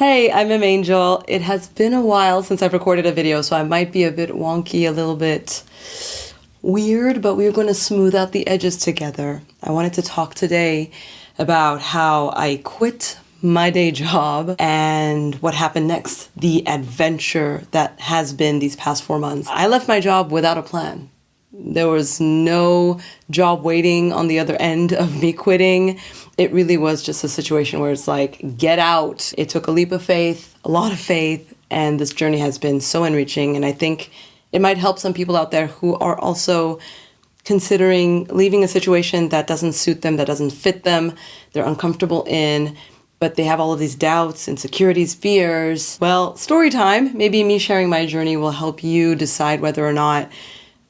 Hey, I'm Angel. It has been a while since I've recorded a video, so I might be a bit wonky, a little bit weird, but we're going to smooth out the edges together. I wanted to talk today about how I quit my day job and what happened next, the adventure that has been these past 4 months. I left my job without a plan. There was no job waiting on the other end of me quitting. It really was just a situation where it's like, get out. It took a leap of faith, a lot of faith, and this journey has been so enriching. And I think it might help some people out there who are also considering leaving a situation that doesn't suit them, that doesn't fit them, they're uncomfortable in, but they have all of these doubts, insecurities, fears. Well, story time. Maybe me sharing my journey will help you decide whether or not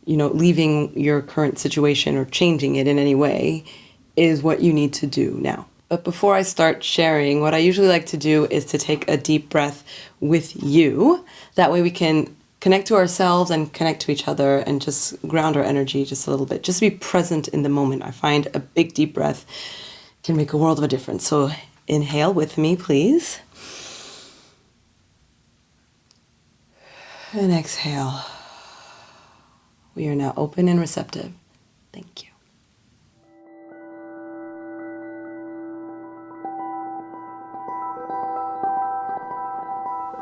leaving your current situation or changing it in any way is what you need to do now. But before I start sharing, what I usually like to do is to take a deep breath with you. That way we can connect to ourselves and connect to each other and just ground our energy just a little bit. Just be present in the moment. I find a big deep breath can make a world of a difference. So inhale with me, please. And exhale. We are now open and receptive. Thank you.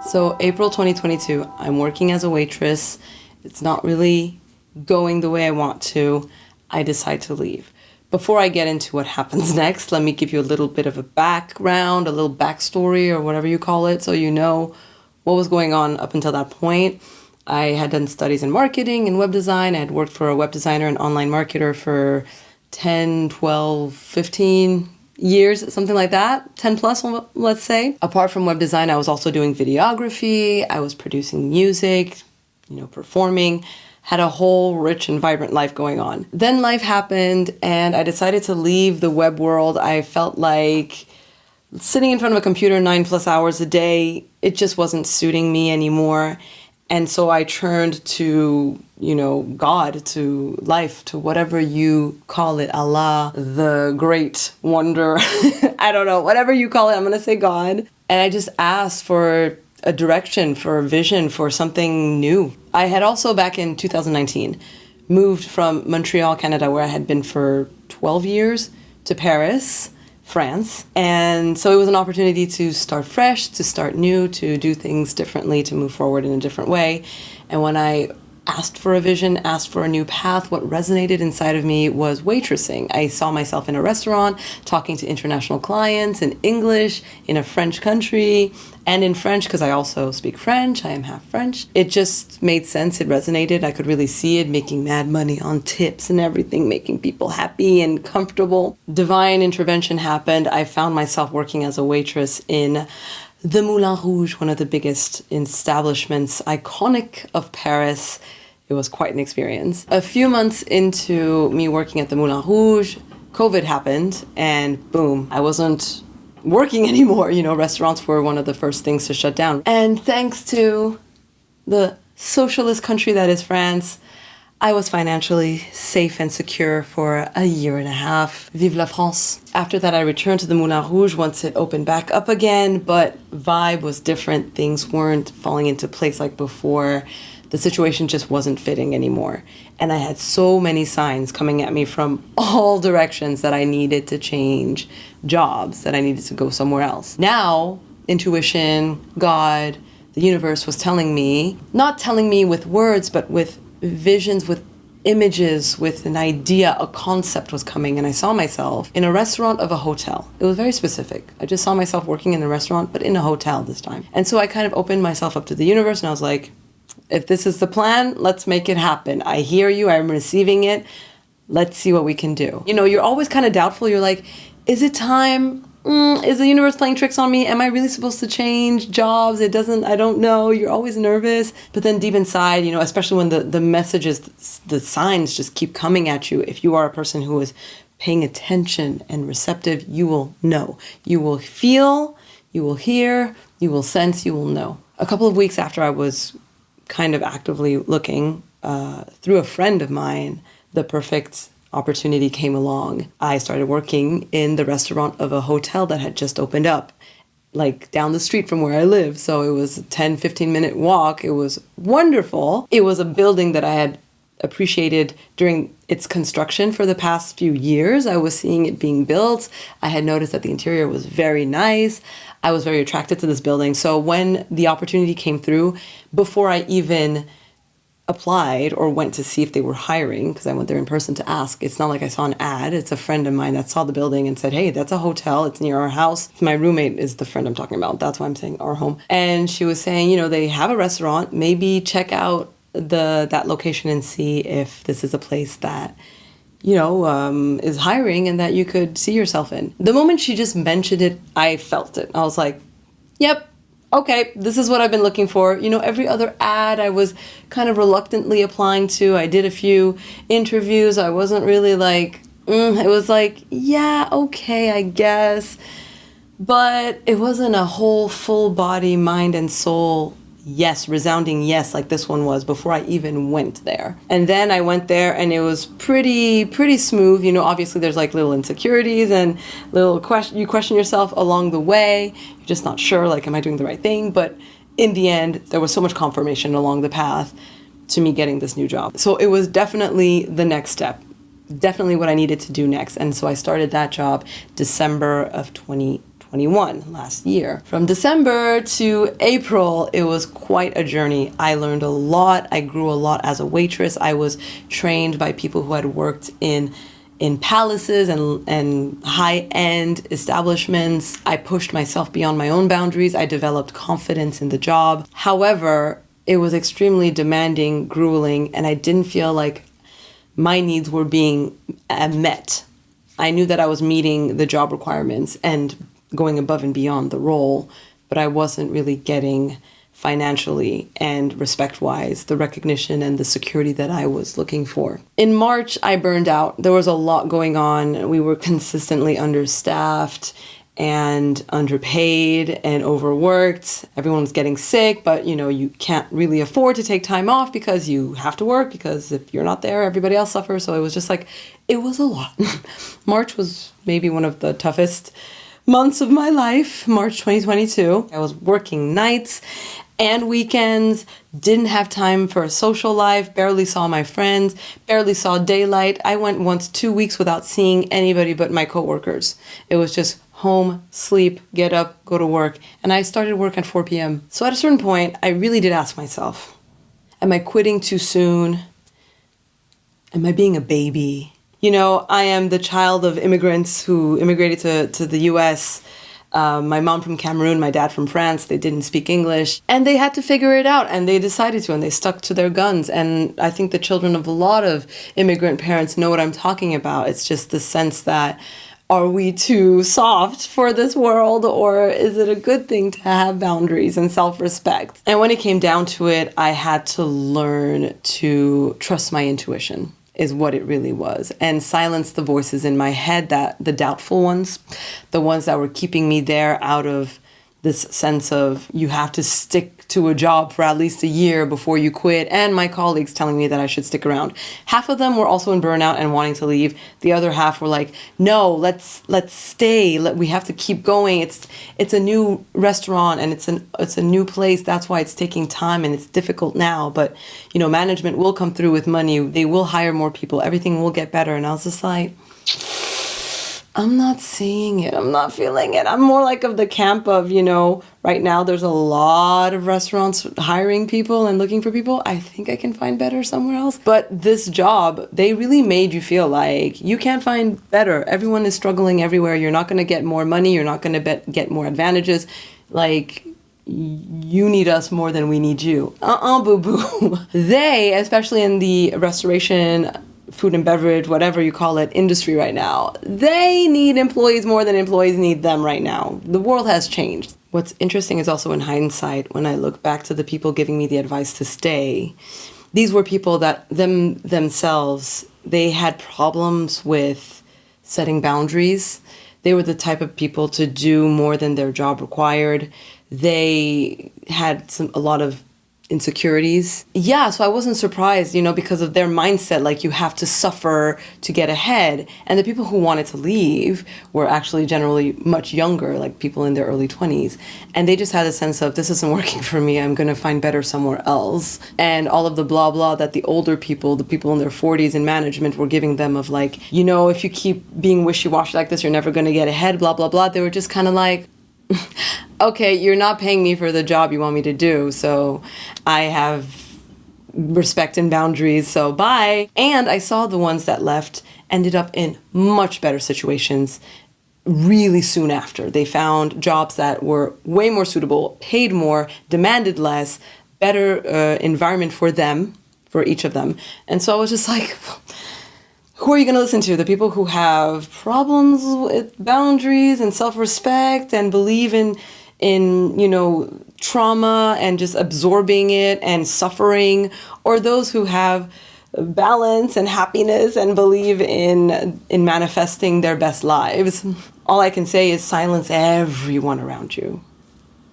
So April 2022, I'm working as a waitress. It's not really going the way I want to. I decide to leave. Before I get into what happens next, let me give you a little bit of a background, a little backstory, or whatever you call it, so you know what was going on up until that point. I had done studies in marketing and web design. I had worked for a web designer and online marketer for 10, 12, 15 years, something like that, 10 plus, let's say. Apart from web design, I was also doing videography. I was producing music, performing, had a whole rich and vibrant life going on. Then life happened and I decided to leave the web world. I felt like sitting in front of a computer 9+ hours a day, it just wasn't suiting me anymore. And so I turned to, God, to life, to whatever you call it, Allah, the great wonder, I don't know, whatever you call it, I'm going to say God. And I just asked for a direction, for a vision, for something new. I had also, back in 2019, moved from Montreal, Canada, where I had been for 12 years, to Paris, France. And so it was an opportunity to start fresh, to start new, to do things differently, to move forward in a different way. And when I asked for a vision, asked for a new path, what resonated inside of me was waitressing. I saw myself in a restaurant, talking to international clients in English, in a French country, and in French, because I also speak French. I am half French. It just made sense. It resonated. I could really see it, making mad money on tips and everything, making people happy and comfortable. Divine intervention happened. I found myself working as a waitress in the Moulin Rouge, one of the biggest establishments, iconic of Paris. It was quite an experience. A few months into me working at the Moulin Rouge, COVID happened and boom, I wasn't working anymore. Restaurants were one of the first things to shut down. And thanks to the socialist country that is France, I was financially safe and secure for a year and a half. Vive la France. After that, I returned to the Moulin Rouge once it opened back up again, but vibe was different. Things weren't falling into place like before. The situation just wasn't fitting anymore. And I had so many signs coming at me from all directions that I needed to change jobs, that I needed to go somewhere else. Now, intuition, God, the universe was telling me, not telling me with words, but with visions, with images, with an idea, a concept was coming. And I saw myself in a restaurant of a hotel. It was very specific. I just saw myself working in a restaurant, but in a hotel this time. And so I kind of opened myself up to the universe and I was like, if this is the plan, let's make it happen. I hear you. I'm receiving it. Let's see what we can do. You're always kind of doubtful. You're like, is it time? Is the universe playing tricks on me? Am I really supposed to change jobs? I don't know. You're always nervous. But then deep inside, especially when the messages, the signs just keep coming at you, if you are a person who is paying attention and receptive, you will know. You will feel, you will hear, you will sense, you will know. A couple of weeks after I was kind of actively looking, through a friend of mine, the perfect opportunity came along. I started working in the restaurant of a hotel that had just opened up. like down the street from where I live. So it was a 10-15 minute walk. It was wonderful. It was a building that I had appreciated during its construction for the past few years. I was seeing it being built. I had noticed that the interior was very nice. I was very attracted to this building. So when the opportunity came through, before I even applied or went to see if they were hiring, because I went there in person to ask. It's not like I saw an ad. It's a friend of mine that saw the building and said, hey, that's a hotel. It's near our house. My roommate is the friend I'm talking about. That's why I'm saying our home. And she was saying, they have a restaurant. Maybe check out that location and see if this is a place that is hiring and that you could see yourself in. The moment she just mentioned it, I felt it. I was like, yep, okay, this is what I've been looking for. Every other ad I was kind of reluctantly applying to. I did a few interviews. I wasn't really like, it was like, yeah, okay, I guess. But it wasn't a whole full body, mind and soul yes, resounding yes, like this one was before I even went there. And then I went there and it was pretty smooth. Obviously there's like little insecurities and you question yourself along the way. You're just not sure, like, am I doing the right thing? But in the end, there was so much confirmation along the path to me getting this new job. So it was definitely the next step, definitely what I needed to do next. And so I started that job December of 2021, last year. From December to April, it was quite a journey. I learned a lot. I grew a lot as a waitress. I was trained by people who had worked in palaces and high-end establishments. I pushed myself beyond my own boundaries. I developed confidence in the job. However, it was extremely demanding, grueling, and I didn't feel like my needs were being met. I knew that I was meeting the job requirements and going above and beyond the role, but I wasn't really getting financially and respect-wise the recognition and the security that I was looking for. In March, I burned out. There was a lot going on. We were consistently understaffed and underpaid and overworked. Everyone was getting sick, but you can't really afford to take time off because you have to work, because if you're not there, everybody else suffers. So it was just like, it was a lot. March was maybe one of the toughest months of my life, March 2022. I was working nights and weekends, didn't have time for a social life, barely saw my friends, barely saw daylight. I went once 2 weeks without seeing anybody but my coworkers. It was just home, sleep, get up, go to work. And I started work at 4 p.m. So at a certain point, I really did ask myself, am I quitting too soon? Am I being a baby? I am the child of immigrants who immigrated to the U.S. My mom from Cameroon, my dad from France. They didn't speak English, and they had to figure it out, and they decided to, and they stuck to their guns. And I think the children of a lot of immigrant parents know what I'm talking about. It's just the sense that, are we too soft for this world, or is it a good thing to have boundaries and self-respect? And when it came down to it, I had to learn to trust my intuition, is what it really was, and silence the voices in my head, that the doubtful ones, the ones that were keeping me there out of this sense of you have to stick to a job for at least a year before you quit, and my colleagues telling me that I should stick around. Half of them were also in burnout and wanting to leave. The other half were like, no, let's stay. We have to keep going. It's a new restaurant and it's a new place. That's why it's taking time and it's difficult now. But management will come through with money. They will hire more people. Everything will get better. And I was just like, I'm not seeing it. I'm not feeling it. I'm more like of the camp of, right now there's a lot of restaurants hiring people and looking for people. I think I can find better somewhere else. But this job, they really made you feel like you can't find better. Everyone is struggling everywhere. You're not going to get more money. You're not going to get more advantages. Like, you need us more than we need you. Boo-boo. They, especially in the restoration, food and beverage, whatever you call it, industry right now, they need employees more than employees need them right now. The world has changed. What's interesting is also in hindsight, when I look back to the people giving me the advice to stay, these were people that themselves, they had problems with setting boundaries. They were the type of people to do more than their job required. They had a lot of insecurities. Yeah, so I wasn't surprised, because of their mindset, like you have to suffer to get ahead. And the people who wanted to leave were actually generally much younger, like people in their early 20s. And they just had a sense of, this isn't working for me, I'm going to find better somewhere else. And all of the blah, blah that the older people, the people in their 40s in management were giving them of like, if you keep being wishy-washy like this, you're never going to get ahead, blah, blah, blah. They were just kind of like, okay, you're not paying me for the job you want me to do, so I have respect and boundaries, so bye. And I saw the ones that left ended up in much better situations really soon after. They found jobs that were way more suitable, paid more, demanded less, better environment for them, for each of them. And so I was just like, who are you going to listen to? The people who have problems with boundaries and self-respect and believe in trauma and just absorbing it and suffering, or those who have balance and happiness and believe in manifesting their best lives? All I can say is silence everyone around you.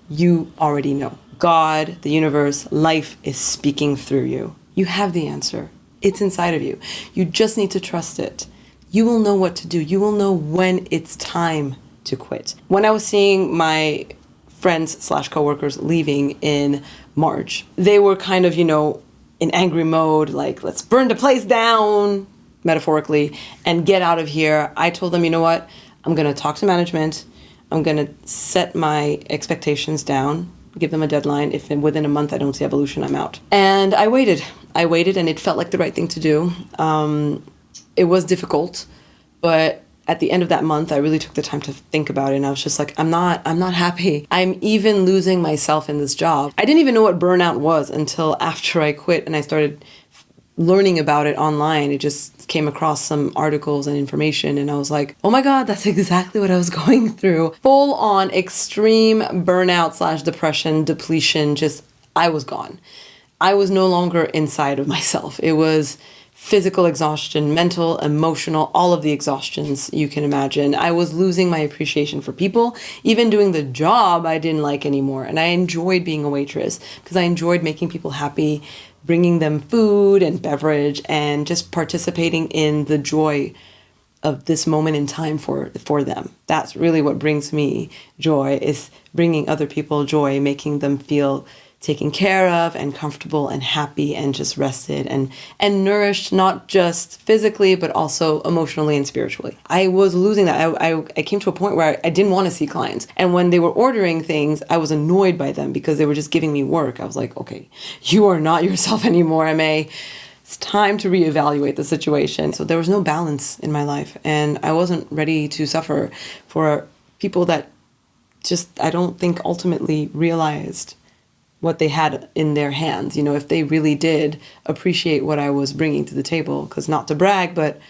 You already know. God, the universe, life is speaking through you. You have the answer. It's inside of you. You just need to trust it. You will know what to do. You will know when it's time to quit. When I was seeing my friends/coworkers leaving in March, they were kind of, in angry mode, like, let's burn the place down, metaphorically, and get out of here. I told them, you know what? I'm going to talk to management. I'm going to set my expectations down, give them a deadline. If within a month I don't see evolution, I'm out. And I waited, and it felt like the right thing to do. It was difficult, but at the end of that month, I really took the time to think about it, and I was just like, I'm not happy. I'm even losing myself in this job. I didn't even know what burnout was until after I quit and I started learning about it online. It just came across some articles and information, and I was like, oh my God, that's exactly what I was going through. Full on extreme burnout/depression, depletion, I was gone. I was no longer inside of myself. It was physical exhaustion, mental, emotional, all of the exhaustions you can imagine. I was losing my appreciation for people, even doing the job I didn't like anymore. And I enjoyed being a waitress because I enjoyed making people happy, bringing them food and beverage, and just participating in the joy of this moment in time for them. That's really what brings me joy, is bringing other people joy, making them feel taken care of and comfortable and happy and just rested and nourished, not just physically, but also emotionally and spiritually. I was losing that. I came to a point where I didn't want to see clients. And when they were ordering things, I was annoyed by them because they were just giving me work. I was like, okay, you are not yourself anymore, MA. It's time to reevaluate the situation. So there was no balance in my life, and I wasn't ready to suffer for people that I don't think ultimately realized what they had in their hands. If they really did appreciate what I was bringing to the table, because not to brag, but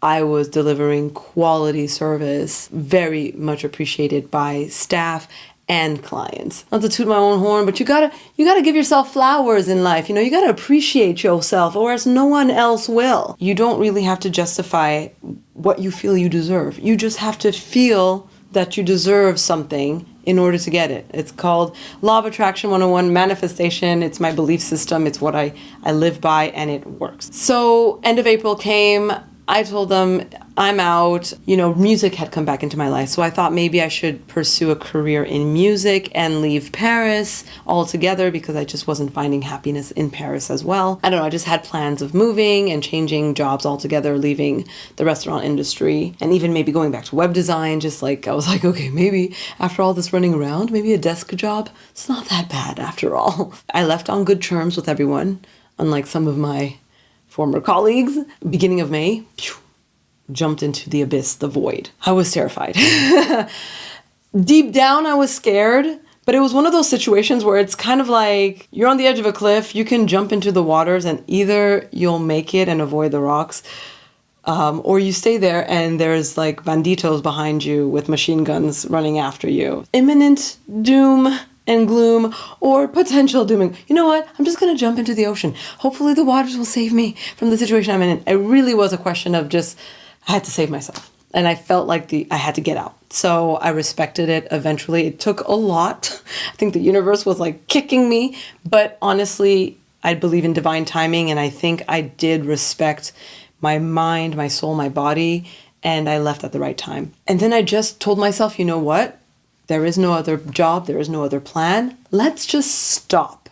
I was delivering quality service, very much appreciated by staff and clients. Not to toot my own horn, but you gotta give yourself flowers in life. You gotta appreciate yourself, or else no one else will. You don't really have to justify what you feel you deserve. You just have to feel that you deserve something in order to get it. It's called Law of Attraction 101, manifestation. It's my belief system. It's what I live by, and it works. So end of April came. I told them I'm out. Music had come back into my life. So I thought maybe I should pursue a career in music and leave Paris altogether, because I just wasn't finding happiness in Paris as well. I don't know. I just had plans of moving and changing jobs altogether, leaving the restaurant industry, and even maybe going back to web design. I was like, okay, maybe after all this running around, maybe a desk job, it's not that bad after all. I left on good terms with everyone, unlike some of my former colleagues. Beginning of May, jumped into the abyss, the void. I was terrified. Deep down, I was scared, but it was one of those situations where it's kind of like you're on the edge of a cliff, you can jump into the waters, and either you'll make it and avoid the rocks, or you stay there and there's like banditos behind you with machine guns running after you. Imminent doom and gloom, or potential dooming. You know what? I'm just going to jump into the ocean. Hopefully the waters will save me from the situation I'm in. It really was a question of I had to save myself. and I felt like I had to get out. So I respected it eventually. It took a lot. I think the universe was like kicking me, but honestly, I believe in divine timing, and I think I did respect my mind, my soul, my body, and I left at the right time. And then I just told myself, you know what? There is no other job. There is no other plan. Let's just stop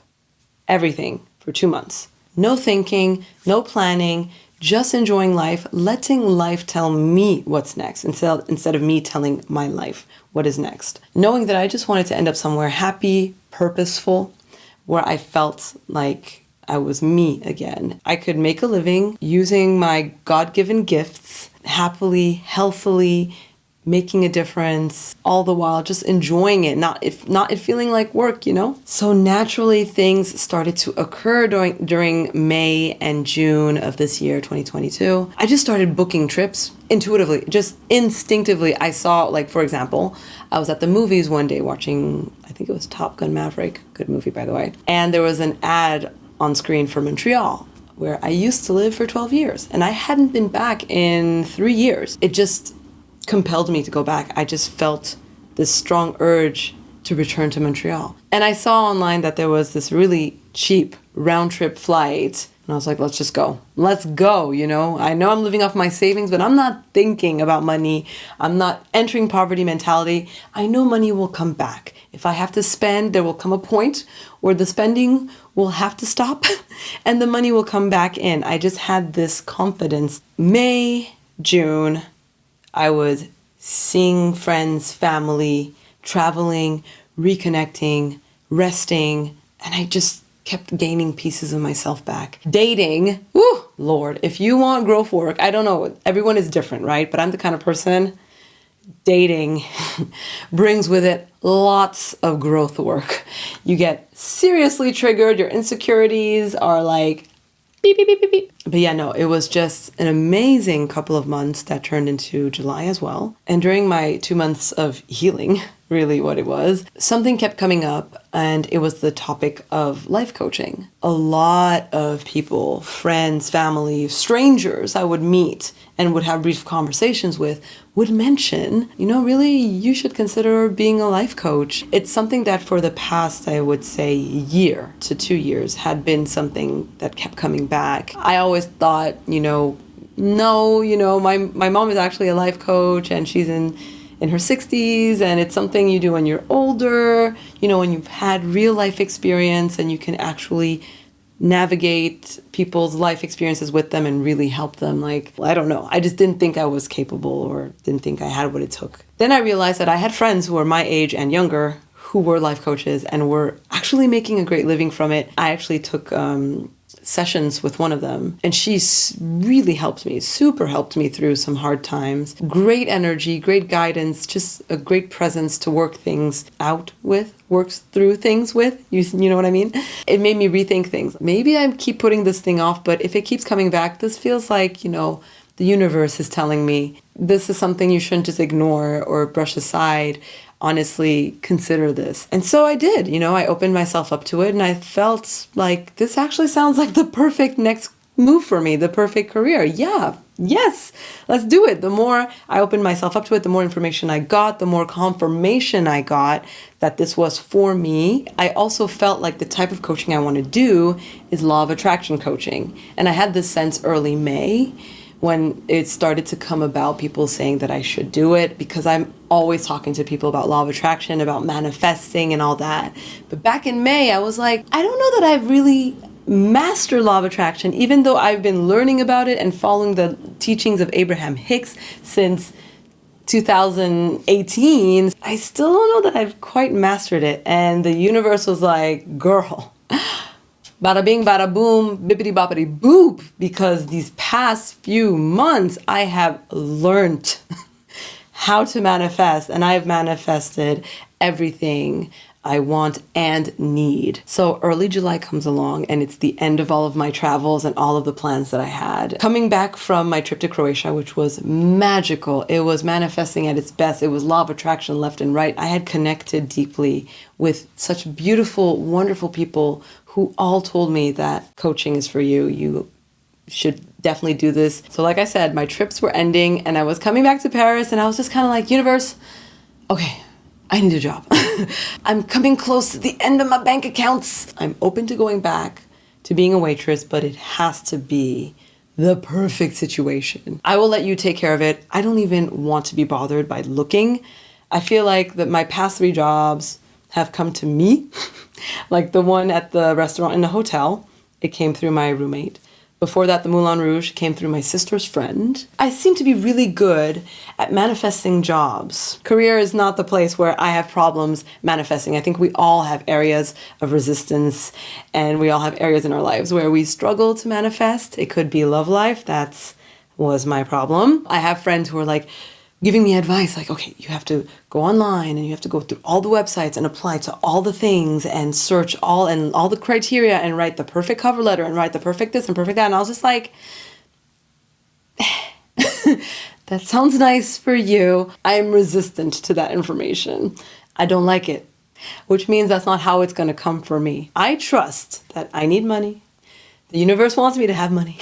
everything for 2 months. No thinking, no planning, just enjoying life, letting life tell me what's next instead of me telling my life what is next. Knowing that I just wanted to end up somewhere happy, purposeful, where I felt like I was me again. I could make a living using my God-given gifts, happily, healthily, making a difference, all the while just enjoying it, not it feeling like work, you know? So naturally things started to occur during May and June of this year, 2022. I just started booking trips intuitively, just instinctively. I saw, like, for example, I was at the movies one day watching, I think it was Top Gun Maverick, good movie by the way, and there was an ad on screen for Montreal, where I used to live for 12 years, and I hadn't been back in 3 years. It just compelled me to go back. I just felt this strong urge to return to Montreal. And I saw online that there was this really cheap round trip flight. And I was like, let's just go. Let's go, you know? I know I'm living off my savings, but I'm not thinking about money. I'm not entering poverty mentality. I know money will come back. If I have to spend, there will come a point where the spending will have to stop and the money will come back in. I just had this confidence. May, June, I was seeing friends, family, traveling, reconnecting, resting, and I just kept gaining pieces of myself back. Dating, whew, Lord, if you want growth work, I don't know, everyone is different, right? But I'm the kind of person, dating brings with it lots of growth work. You get seriously triggered, your insecurities are like, beep, beep, beep, beep, beep. But yeah, no, it was just an amazing couple of months that turned into July as well. And during my 2 months of healing, really what it was, something kept coming up, and it was the topic of life coaching. A lot of people, friends, family, strangers I would meet and would have brief conversations with would mention, you know, really, you should consider being a life coach. It's something that for the past, I would say, year to 2 years had been something that kept coming back. I always thought, no, my mom is actually a life coach, and she's in her 60s, and it's something you do when you're older, when you've had real life experience and you can actually navigate people's life experiences with them and really help them. Like, I don't know. I just didn't think I was capable or didn't think I had what it took. Then I realized that I had friends who were my age and younger who were life coaches and were actually making a great living from it. I actually took sessions with one of them, and she really super helped me through some hard times. Great energy, great guidance, just a great presence to work things out with, works through things with, you know what I mean? It made me rethink things. Maybe I keep putting this thing off, but if it keeps coming back, this feels like, the universe is telling me this is something you shouldn't just ignore or brush aside. Honestly, consider this. And so I did, I opened myself up to it, and I felt like this actually sounds like the perfect next move for me, the perfect career. Yes, let's do it. The more I opened myself up to it, the more information I got, the more confirmation I got that this was for me. I also felt like the type of coaching I want to do is law of attraction coaching. And I had this sense early May when it started to come about, people saying that I should do it, because I'm always talking to people about law of attraction, about manifesting and all that. But back in May, I was like, I don't know that I've really mastered law of attraction, even though I've been learning about it and following the teachings of Abraham Hicks since 2018. I still don't know that I've quite mastered it. And the universe was like, girl, bada bing, bada boom, bippity boppity boop, because these past few months I have learned how to manifest, and I've manifested everything I want and need. So early July comes along, and it's the end of all of my travels and all of the plans that I had. Coming back from my trip to Croatia, which was magical. It was manifesting at its best. It was law of attraction left and right. I had connected deeply with such beautiful, wonderful people who all told me that coaching is for you. You should definitely do this. So like I said, my trips were ending and I was coming back to Paris and I was just kind of like, universe, okay, I need a job. I'm coming close to the end of my bank accounts. I'm open to going back to being a waitress, but it has to be the perfect situation. I will let you take care of it. I don't even want to be bothered by looking. I feel like that my past 3 jobs have come to me. Like the one at the restaurant in the hotel, it came through my roommate. Before that, the Moulin Rouge came through my sister's friend. I seem to be really good at manifesting jobs. Career is not the place where I have problems manifesting. I think we all have areas of resistance and we all have areas in our lives where we struggle to manifest. It could be love life. That was my problem. I have friends who are like, giving me advice like, okay, you have to go online and you have to go through all the websites and apply to all the things and search all the criteria and write the perfect cover letter and write the perfect this and perfect that. And I was just like, that sounds nice for you. I'm resistant to that information. I don't like it, which means that's not how it's going to come for me. I trust that I need money. The universe wants me to have money.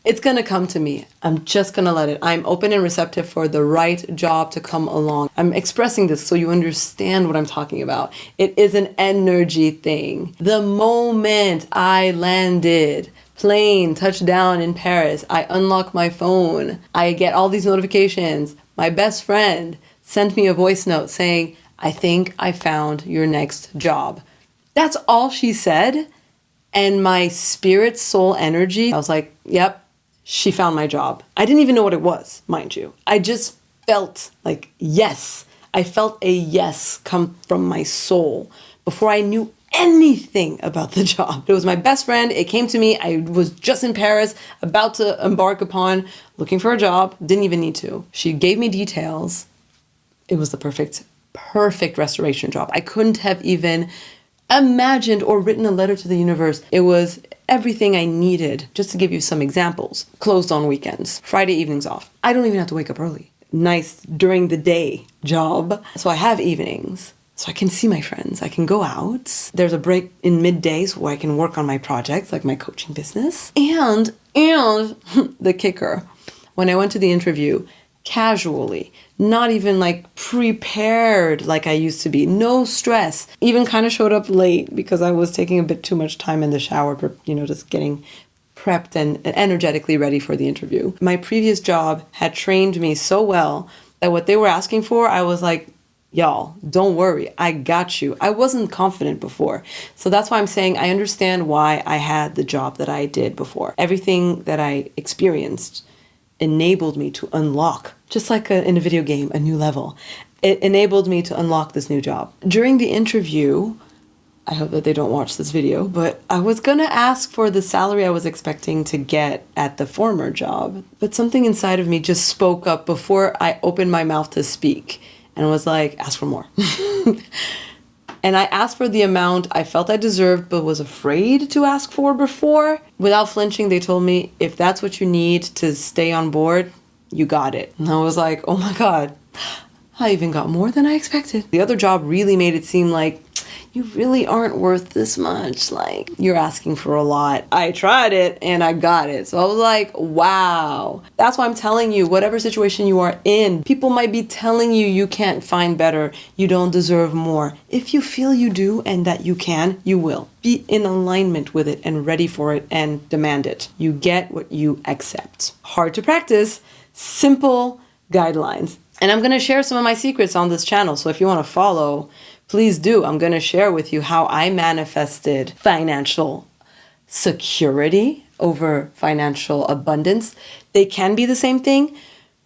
It's going to come to me. I'm just going to let it. I'm open and receptive for the right job to come along. I'm expressing this so you understand what I'm talking about. It is an energy thing. The moment I landed, plane touched down in Paris, I unlock my phone. I get all these notifications. My best friend sent me a voice note saying, I think I found your next job. That's all she said. And my spirit, soul energy, I was like, yep. She found my job. I didn't even know what it was, mind you. I just felt like yes. I felt a yes come from my soul before I knew anything about the job. It was my best friend. It came to me. I was just in Paris, about to embark upon looking for a job. Didn't even need to. She gave me details. It was the perfect restoration job. I couldn't have even imagined or written a letter to the universe. It was everything I needed. Just to give you some examples. Closed on weekends, Friday evenings off. I don't even have to wake up early. Nice during the day job. So I have evenings. So I can see my friends. I can go out. There's a break in middays where I can work on my projects, like my coaching business. And the kicker, when I went to the interview, casually, not even like prepared like I used to be, no stress, even kind of showed up late because I was taking a bit too much time in the shower, just getting prepped and energetically ready for the interview. My previous job had trained me so well that what they were asking for, I was like, y'all, don't worry, I got you. I wasn't confident before. So that's why I'm saying I understand why I had the job that I did before. Everything that I experienced enabled me to unlock, just like in a video game, a new level. It enabled me to unlock this new job. During the interview, I hope that they don't watch this video, but I was gonna ask for the salary I was expecting to get at the former job, but something inside of me just spoke up before I opened my mouth to speak and was like, ask for more. And I asked for the amount I felt I deserved, but was afraid to ask for before. Without flinching, they told me, if that's what you need to stay on board, you got it. And I was like, oh my God, I even got more than I expected. The other job really made it seem like, you really aren't worth this much. Like, you're asking for a lot. I tried it and I got it. So I was like, wow. That's why I'm telling you, whatever situation you are in, people might be telling you you can't find better, you don't deserve more. If you feel you do and that you can, you will. Be in alignment with it and ready for it and demand it. You get what you accept. Hard to practice, simple guidelines. And I'm going to share some of my secrets on this channel. So if you want to follow, please do. I'm going to share with you how I manifested financial security over financial abundance. They can be the same thing,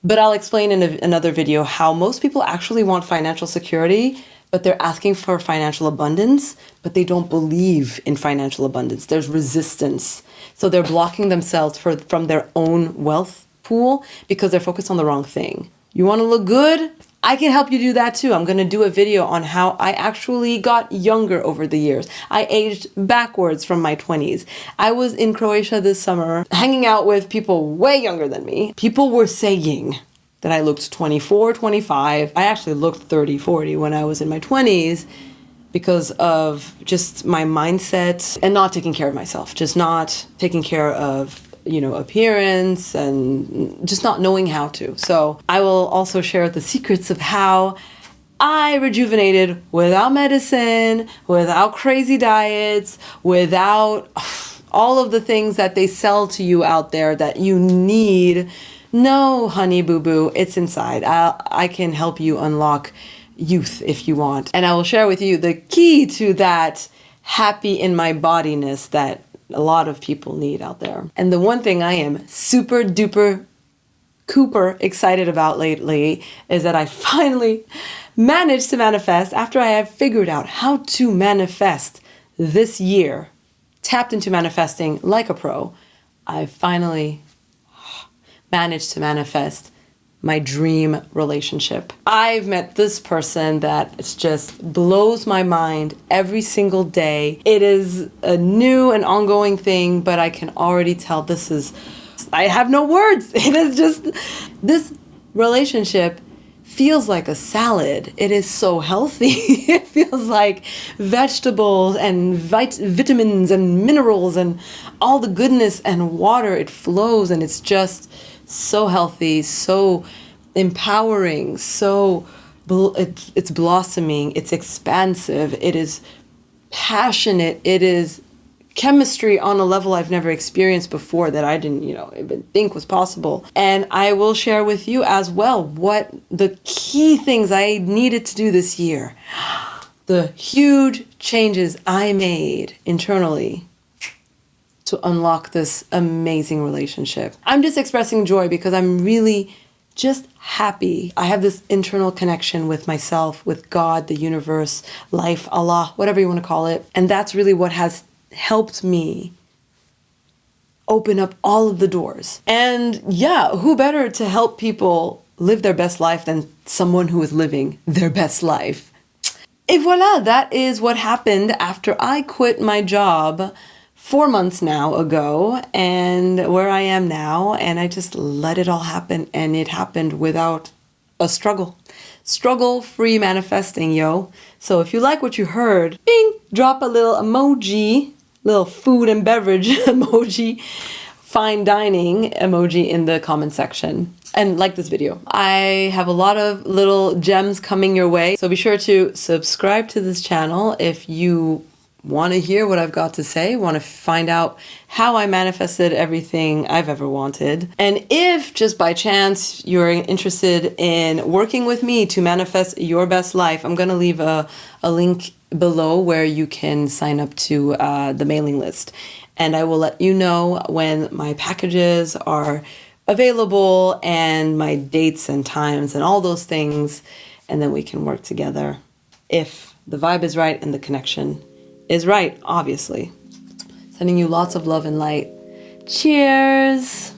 but I'll explain in another video how most people actually want financial security, but they're asking for financial abundance, but they don't believe in financial abundance. There's resistance. So they're blocking themselves from their own wealth pool because they're focused on the wrong thing. You want to look good? I can help you do that too. I'm going to do a video on how I actually got younger over the years. I aged backwards from my 20s. I was in Croatia this summer, hanging out with people way younger than me. People were saying that I looked 24, 25. I actually looked 30, 40 when I was in my 20s because of just my mindset and not taking care of myself, just not taking care of appearance and just not knowing how to. So I will also share the secrets of how I rejuvenated without medicine, without crazy diets, without all of the things that they sell to you out there that you need. No, honey boo boo, it's inside. I can help you unlock youth if you want. And I will share with you the key to that happy in my bodiness that a lot of people need out there. And the one thing I am super duper Cooper excited about lately is that I finally managed to manifest, after I have figured out how to manifest this year, tapped into manifesting like a pro, I finally managed to manifest my dream relationship. I've met this person that it just blows my mind every single day. It is a new and ongoing thing, but I can already tell I have no words. It is just, this relationship feels like a salad. It is so healthy. It feels like vegetables and vitamins and minerals and all the goodness and water. It flows and it's just so healthy, so empowering, it's blossoming, it's expansive, it is passionate, it is chemistry on a level I've never experienced before that I didn't, even think was possible. And I will share with you as well what the key things I needed to do this year, the huge changes I made internally to unlock this amazing relationship. I'm just expressing joy because I'm really just happy. I have this internal connection with myself, with God, the universe, life, Allah, whatever you want to call it. And that's really what has helped me open up all of the doors. And yeah, who better to help people live their best life than someone who is living their best life? Et voila, that is what happened after I quit my job 4 months now ago, and where I am now, and I just let it all happen, and it happened without a struggle. Struggle-free manifesting, yo. So if you like what you heard, bing, drop a little emoji, little food and beverage emoji, fine dining emoji in the comment section. And like this video. I have a lot of little gems coming your way, so be sure to subscribe to this channel if you want to hear what I've got to say, want to find out how I manifested everything I've ever wanted. And if just by chance you're interested in working with me to manifest your best life, I'm going to leave a link below where you can sign up to the mailing list. And I will let you know when my packages are available and my dates and times and all those things. And then we can work together if the vibe is right and the connection is right, obviously. Sending you lots of love and light. Cheers!